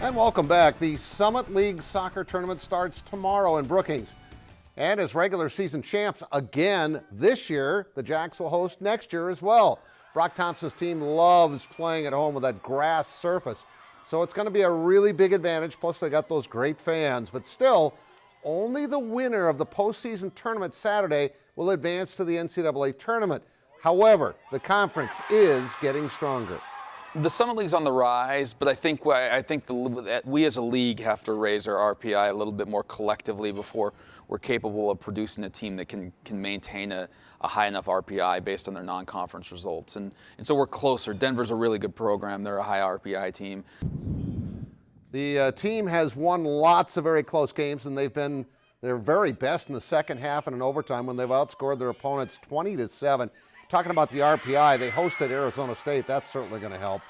And welcome back. The Summit League soccer tournament starts tomorrow in Brookings. And as regular season champs again this year, the Jacks will host next year as well. Brock Thompson's team loves playing at home with that grass surface. So it's going to be a really big advantage. Plus they got those great fans. But still, only the winner of the postseason tournament Saturday will advance to the NCAA tournament. However, the conference is getting stronger. The Summit League's on the rise, but I think we as a league have to raise our RPI a little bit more collectively before we're capable of producing a team that can maintain a high enough RPI based on their non-conference results. And so we're closer. Denver's a really good program. They're a high RPI team. The team has won lots of very close games, and they've been their very best in the second half and in overtime when they've outscored their opponents 20-7. Talking about the RPI, they hosted Arizona State. That's certainly going to help.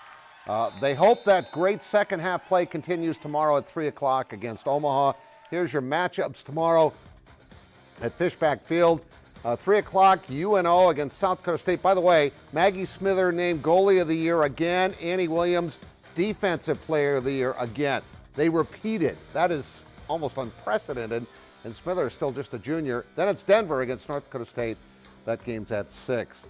They hope that great second half play continues tomorrow at 3 o'clock against Omaha. Here's your matchups tomorrow at Fishback Field. 3 o'clock, UNO against South Dakota State. By the way, Maggie Smither named goalie of the year again. Annie Williams, defensive player of the year again. They repeated. That is almost unprecedented. And Smither is still just a junior. Then it's Denver against North Dakota State. That game's at 6.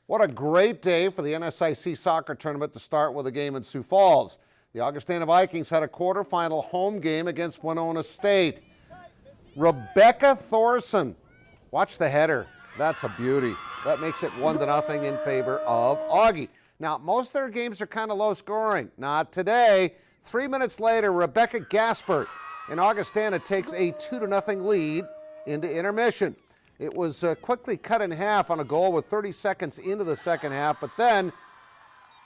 What a great day for the NSIC soccer tournament to start with a game in Sioux Falls. The Augustana Vikings had a quarterfinal home game against Winona State. Rebecca Thorson, watch the header. That's a beauty. That makes it 1-0 in favor of Augie. Now, most of their games are kind of low scoring. Not today. 3 minutes later, Rebecca Gaspert in Augustana takes a 2-0 lead into intermission. It was quickly cut in half on a goal with 30 seconds into the second half, but then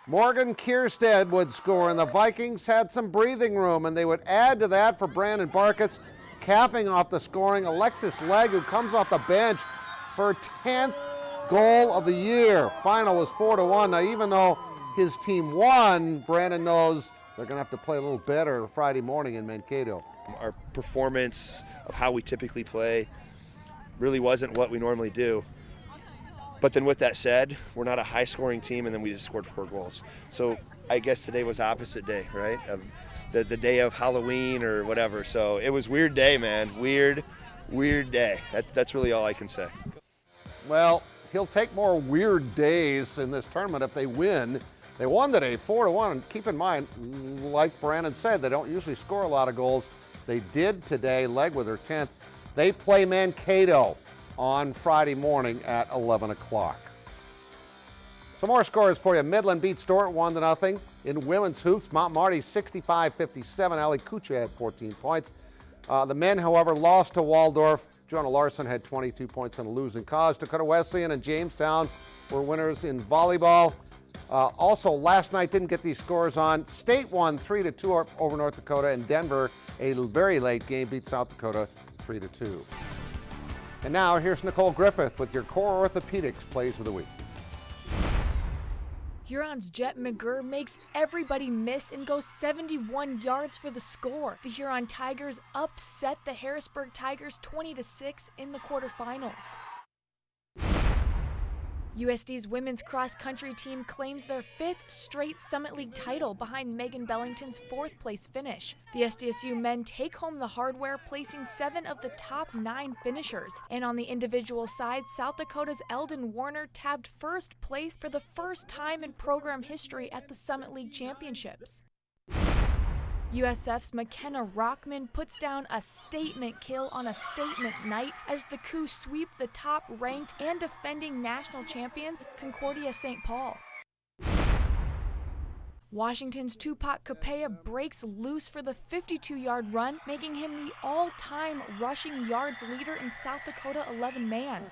Morgan Kierstead would score, and the Vikings had some breathing room, and they would add to that for Brandon Barkitz, capping off the scoring. Alexis Legg, who comes off the bench, her 10th goal of the year. Final was 4-1. Now, even though his team won, Brandon knows they're going to have to play a little better Friday morning in Mankato. Our performance of how we typically play really wasn't what we normally do. But then with that said, we're not a high-scoring team, and then we just scored 4 goals. So I guess today was opposite day, right? Of the day of Halloween or whatever. So it was weird day, man. Weird day. That's really all I can say. Well, he'll take more weird days in this tournament if they win. They won today 4-1. And keep in mind, like Brandon said, they don't usually score a lot of goals. They did today, Legg with her 10th. They play Mankato on Friday morning at 11 o'clock. Some more scores for you. Midland beat Stewart 1-0. In women's hoops, Mount Marty 65-57. Ali Kucha had 14 points. The men, however, lost to Waldorf. Jonah Larson had 22 points on a losing cause. Dakota Wesleyan and Jamestown were winners in volleyball. Also, last night, didn't get these scores on. State won 3-2 over North Dakota, and Denver, a very late game, beat South Dakota 3-2. And now here's Nicole Griffith with your Core Orthopedics Plays of the Week. Huron's Jet McGurr makes everybody miss and goes 71 yards for the score. The Huron Tigers upset the Harrisburg Tigers 20-6 in the quarterfinals. USD's women's cross-country team claims their 5th straight Summit League title behind Megan Bellington's 4th place finish. The SDSU men take home the hardware, placing 7 of the top 9 finishers. And on the individual side, South Dakota's Eldon Warner tabbed 1st place for the first time in program history at the Summit League Championships. USF's McKenna Rockman puts down a statement kill on a statement night as the Cougs sweep the top-ranked and defending national champions, Concordia St. Paul. Washington's Tupac Capella breaks loose for the 52-yard run, making him the all-time rushing yards leader in South Dakota 11-man.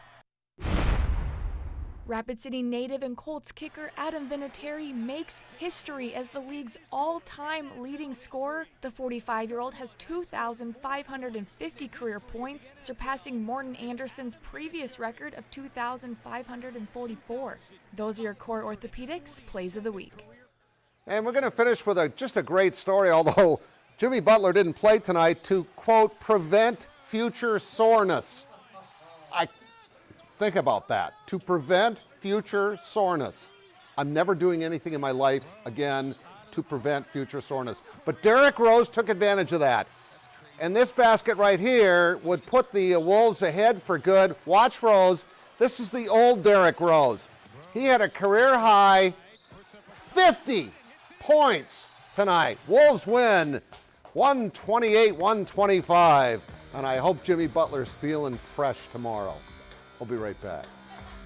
Rapid City native and Colts kicker Adam Vinatieri makes history as the league's all-time leading scorer. The 45-year-old has 2,550 career points, surpassing Morton Anderson's previous record of 2,544. Those are your Core Orthopedics Plays of the Week. And we're going to finish with just a great story, although Jimmy Butler didn't play tonight to, quote, prevent future soreness. Think about that. To prevent future soreness. I'm never doing anything in my life again to prevent future soreness. But Derrick Rose took advantage of that. And this basket right here would put the Wolves ahead for good. Watch Rose. This is the old Derrick Rose. He had a career-high 50 points tonight. Wolves win 128-125. And I hope Jimmy Butler's feeling fresh tomorrow. We'll be right back.